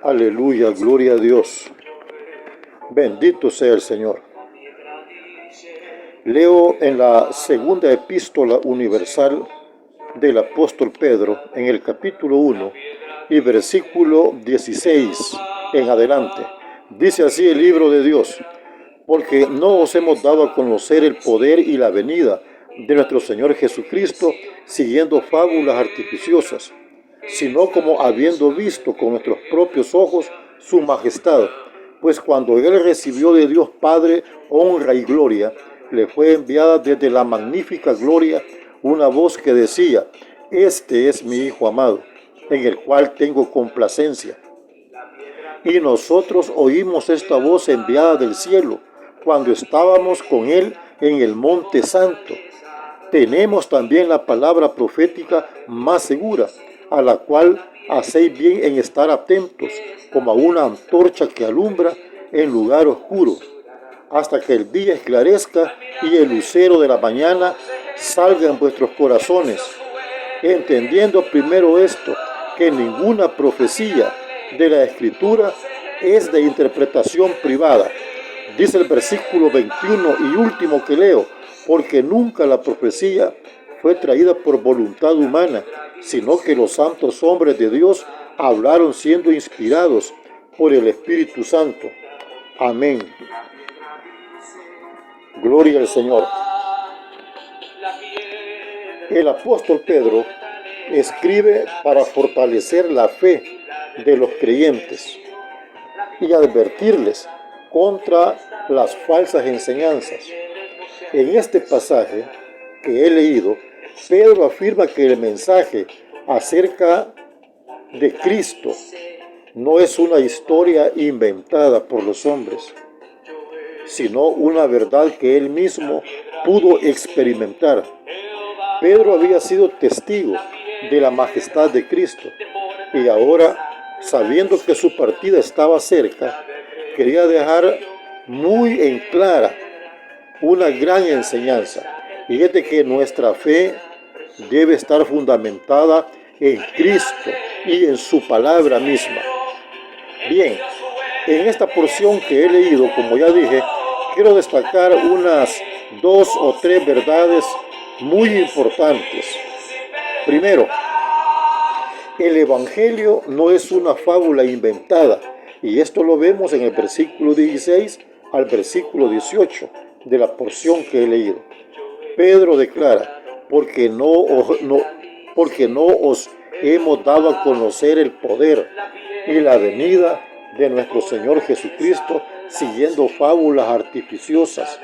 Aleluya, gloria a Dios. Bendito sea el Señor. Leo en la segunda epístola universal del apóstol Pedro, en el capítulo 1 y versículo 16 en adelante. Dice así el libro de Dios: porque no os hemos dado a conocer el poder y la venida de nuestro Señor Jesucristo siguiendo fábulas artificiosas, sino como habiendo visto con nuestros propios ojos su majestad. Pues cuando Él recibió de Dios Padre honra y gloria, le fue enviada desde la magnífica gloria una voz que decía: este es mi Hijo amado, en el cual tengo complacencia. Y nosotros oímos esta voz enviada del cielo cuando estábamos con Él en el monte santo. Tenemos también la palabra profética más segura, a la cual hacéis bien en estar atentos, como a una antorcha que alumbra en lugar oscuro, hasta que el día esclarezca y el lucero de la mañana salga en vuestros corazones, entendiendo primero esto, que ninguna profecía de la Escritura es de interpretación privada. Dice el versículo 21 y último que leo: porque nunca la profecía fue traída por voluntad humana, sino que los santos hombres de Dios hablaron siendo inspirados por el Espíritu Santo. Amén. Gloria al Señor. El apóstol Pedro escribe para fortalecer la fe de los creyentes y advertirles contra las falsas enseñanzas. En este pasaje que he leído, Pedro afirma que el mensaje acerca de Cristo no es una historia inventada por los hombres, sino una verdad que él mismo pudo experimentar. Pedro había sido testigo de la majestad de Cristo y ahora, sabiendo que su partida estaba cerca, quería dejar muy en clara una gran enseñanza, y es de que nuestra fe debe estar fundamentada en Cristo y en su palabra misma. Bien, en esta porción que he leído, como ya dije, quiero destacar unas 2 o 3 verdades muy importantes. Primero, el Evangelio no es una fábula inventada, y esto lo vemos en el versículo 16 al versículo 18 de la porción que he leído. Pedro declara: porque no os hemos dado a conocer el poder y la venida de nuestro Señor Jesucristo siguiendo fábulas artificiosas.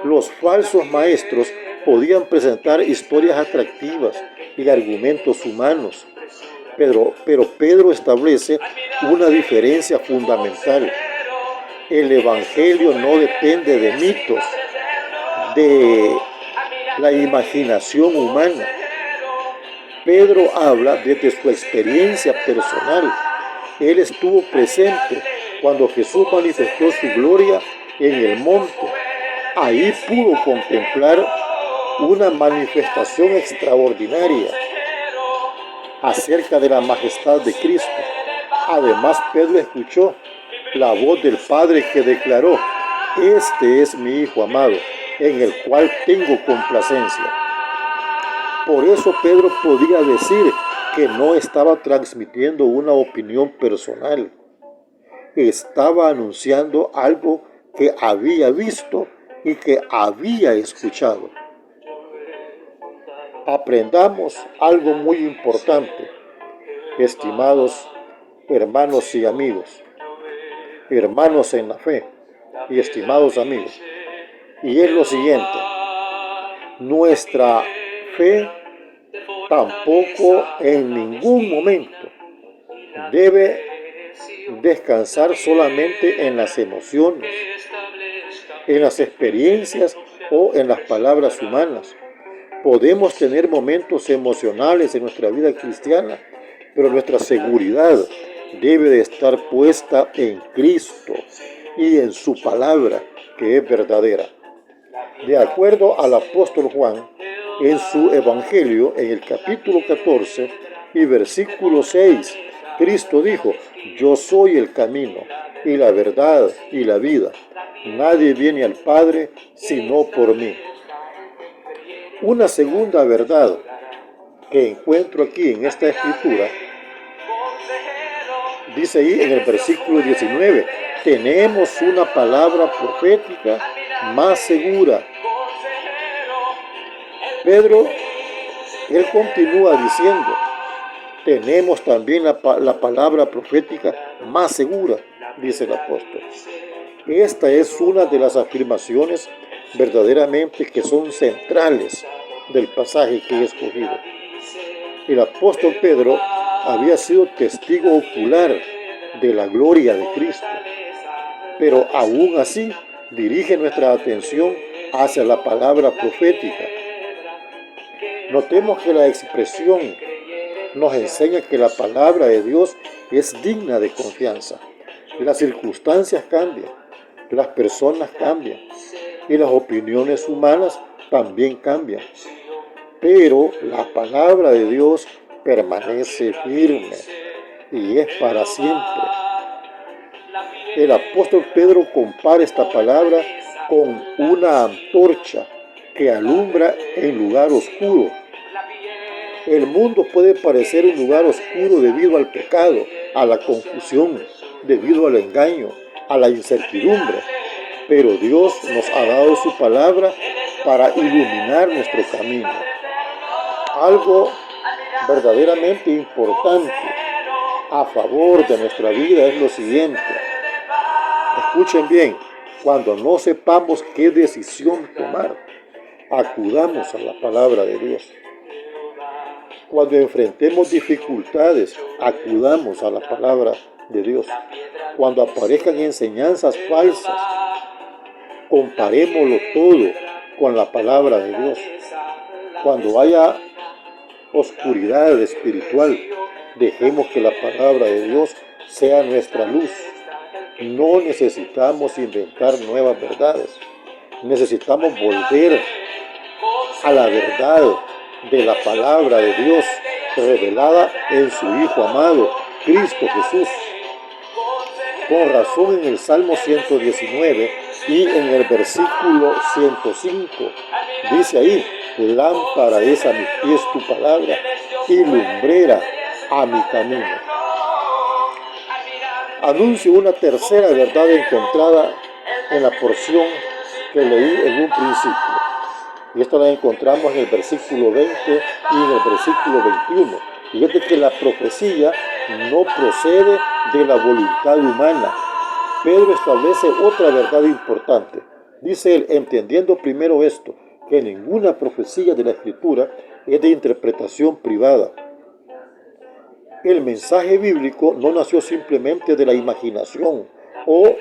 Los falsos maestros podían presentar historias atractivas y argumentos humanos, pero Pedro establece una diferencia fundamental. El Evangelio no depende de mitos, de la imaginación humana. Pedro habla desde su experiencia personal. Él estuvo presente cuando Jesús manifestó su gloria en el monte. Ahí pudo contemplar una manifestación extraordinaria acerca de la majestad de Cristo. Además, Pedro escuchó la voz del Padre que declaró: este es mi Hijo amado, en el cual tengo complacencia. Por eso Pedro podía decir que no estaba transmitiendo una opinión personal. Estaba anunciando algo que había visto y que había escuchado. Aprendamos algo muy importante, estimados hermanos y amigos, hermanos en la fe y estimados amigos. Y es lo siguiente: nuestra fe tampoco en ningún momento debe descansar solamente en las emociones, en las experiencias o en las palabras humanas. Podemos tener momentos emocionales en nuestra vida cristiana, pero nuestra seguridad debe de estar puesta en Cristo y en su palabra, que es verdadera. De acuerdo al apóstol Juan, en su Evangelio, en el capítulo 14 y versículo 6, Cristo dijo: yo soy el camino y la verdad y la vida. Nadie viene al Padre sino por mí. Una segunda verdad que encuentro aquí en esta escritura, dice ahí en el versículo 19, tenemos una palabra profética más segura. Pedro, él continúa diciendo, tenemos también la palabra profética más segura, dice el apóstol. Esta es una de las afirmaciones verdaderamente que son centrales del pasaje que he escogido. El apóstol Pedro había sido testigo ocular de la gloria de Cristo, pero aún así dirige nuestra atención hacia la palabra profética. Notemos que la expresión nos enseña que la palabra de Dios es digna de confianza. Las circunstancias cambian, las personas cambian y las opiniones humanas también cambian. Pero la palabra de Dios permanece firme y es para siempre. El apóstol Pedro compara esta palabra con una antorcha que alumbra en lugar oscuro. El mundo puede parecer un lugar oscuro debido al pecado, a la confusión, debido al engaño, a la incertidumbre. Pero Dios nos ha dado su palabra para iluminar nuestro camino. Algo verdaderamente importante a favor de nuestra vida es lo siguiente. Escuchen bien, cuando no sepamos qué decisión tomar, acudamos a la palabra de Dios. Cuando enfrentemos dificultades, acudamos a la palabra de Dios. Cuando aparezcan enseñanzas falsas, comparémoslo todo con la palabra de Dios. Cuando haya oscuridad espiritual, dejemos que la palabra de Dios sea nuestra luz. No necesitamos inventar nuevas verdades. Necesitamos volver a la verdad de la palabra de Dios revelada en su Hijo amado, Cristo Jesús. Con razón en el Salmo 119 y en el versículo 105 dice ahí, lámpara es a mis pies tu palabra y lumbrera a mi camino. Anuncio una tercera verdad encontrada en la porción que leí en un principio. Y esto la encontramos en el versículo 20 y en el versículo 21. Y es de que la profecía no procede de la voluntad humana. Pedro establece otra verdad importante. Dice él, entendiendo primero esto, que ninguna profecía de la Escritura es de interpretación privada. El mensaje bíblico no nació simplemente de la imaginación o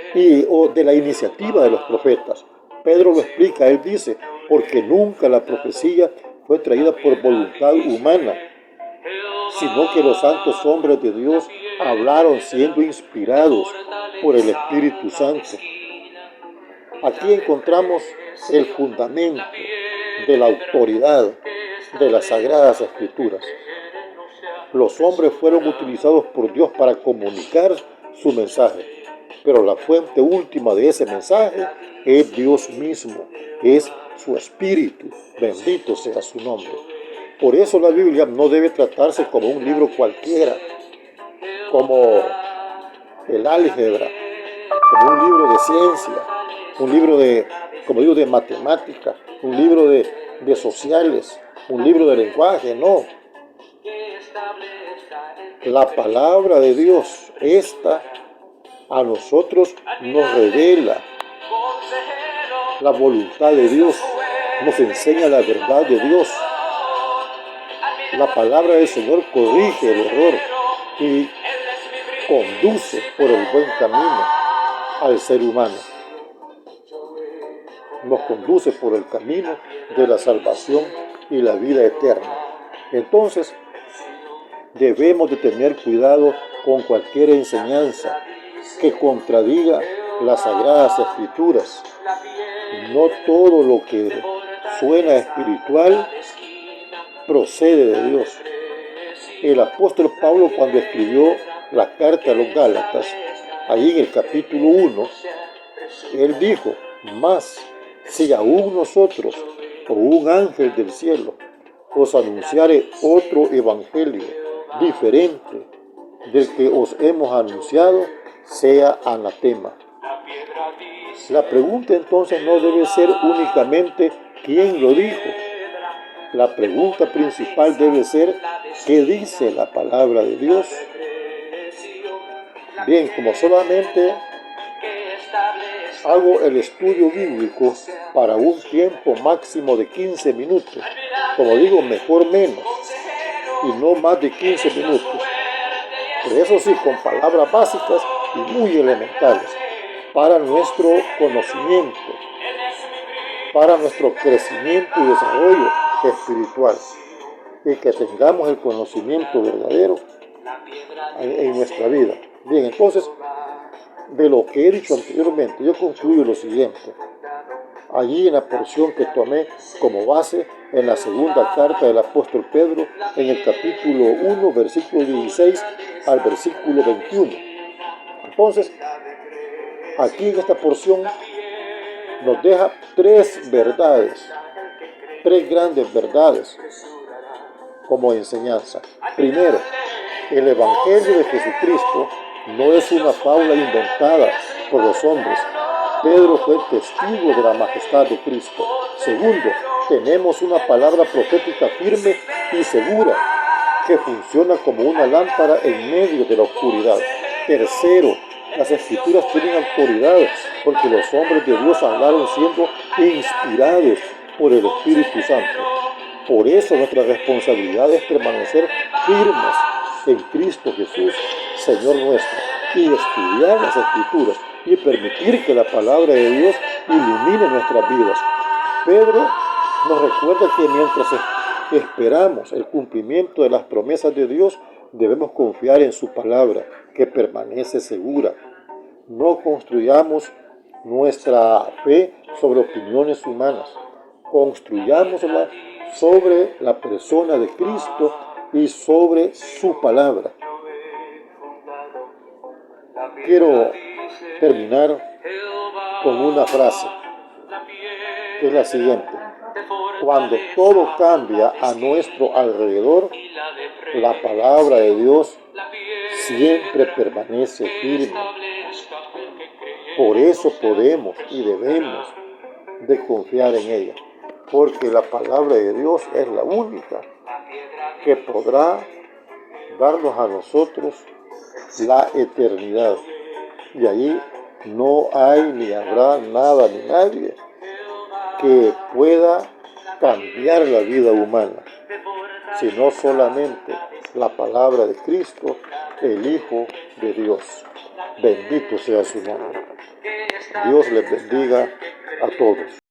de la iniciativa de los profetas. Pedro lo explica, él dice, porque nunca la profecía fue traída por voluntad humana, sino que los santos hombres de Dios hablaron siendo inspirados por el Espíritu Santo. Aquí encontramos el fundamento de la autoridad de las Sagradas Escrituras. Los hombres fueron utilizados por Dios para comunicar su mensaje, pero la fuente última de ese mensaje es Dios mismo, es su Espíritu. Bendito sea su nombre. Por eso la Biblia no debe tratarse como un libro cualquiera, como el álgebra, como un libro de ciencia, un libro de matemática, un libro de sociales, un libro de lenguaje, no. La palabra de Dios, esta a nosotros nos revela la voluntad de Dios, nos enseña la verdad de Dios. La palabra del Señor corrige el error y conduce por el buen camino al ser humano. Nos conduce por el camino de la salvación y la vida eterna. Entonces, debemos de tener cuidado con cualquier enseñanza que contradiga las Sagradas Escrituras. No todo lo que suena espiritual procede de Dios. El apóstol Pablo, cuando escribió la carta a los Gálatas, ahí en el capítulo 1, él dijo, más si aún nosotros o un ángel del cielo os anunciare otro evangelio diferente del que os hemos anunciado, sea anatema. La pregunta entonces no debe ser únicamente quién lo dijo. La pregunta principal debe ser ¿qué dice la palabra de Dios? Bien, como solamente hago el estudio bíblico para un tiempo máximo de 15 minutos, como digo, mejor menos, y no más de 15 minutos. Pero eso sí, con palabras básicas y muy elementales, para nuestro conocimiento, para nuestro crecimiento y desarrollo espiritual, y que tengamos el conocimiento verdadero en nuestra vida. Bien, entonces, de lo que he dicho anteriormente, yo concluyo lo siguiente. Allí en la porción que tomé como base en la segunda carta del apóstol Pedro, en el capítulo 1, versículo 16 al versículo 21. Entonces, aquí en esta porción nos deja tres grandes verdades como enseñanza. Primero, el Evangelio de Jesucristo no es una fábula inventada por los hombres. Pedro fue testigo de la majestad de Cristo. Segundo, tenemos una palabra profética firme y segura que funciona como una lámpara en medio de la oscuridad. Tercero, las Escrituras tienen autoridad porque los hombres de Dios hablaron siendo inspirados por el Espíritu Santo. Por eso nuestra responsabilidad es permanecer firmes en Cristo Jesús, Señor nuestro, y estudiar las Escrituras y permitir que la palabra de Dios ilumine nuestras vidas. Pedro nos recuerda que mientras esperamos el cumplimiento de las promesas de Dios, debemos confiar en su palabra, que permanece segura. No construyamos nuestra fe sobre opiniones humanas. Construyámosla sobre la persona de Cristo y sobre su palabra. Quiero terminar con una frase, que es la siguiente. Cuando todo cambia a nuestro alrededor, la palabra de Dios siempre permanece firme. Por eso podemos y debemos de confiar en ella, porque la palabra de Dios es la única que podrá darnos a nosotros la eternidad. Y allí no hay ni habrá nada ni nadie que pueda cambiar la vida humana, sino solamente la palabra de Cristo, el Hijo de Dios. Bendito sea su nombre. Dios les bendiga a todos.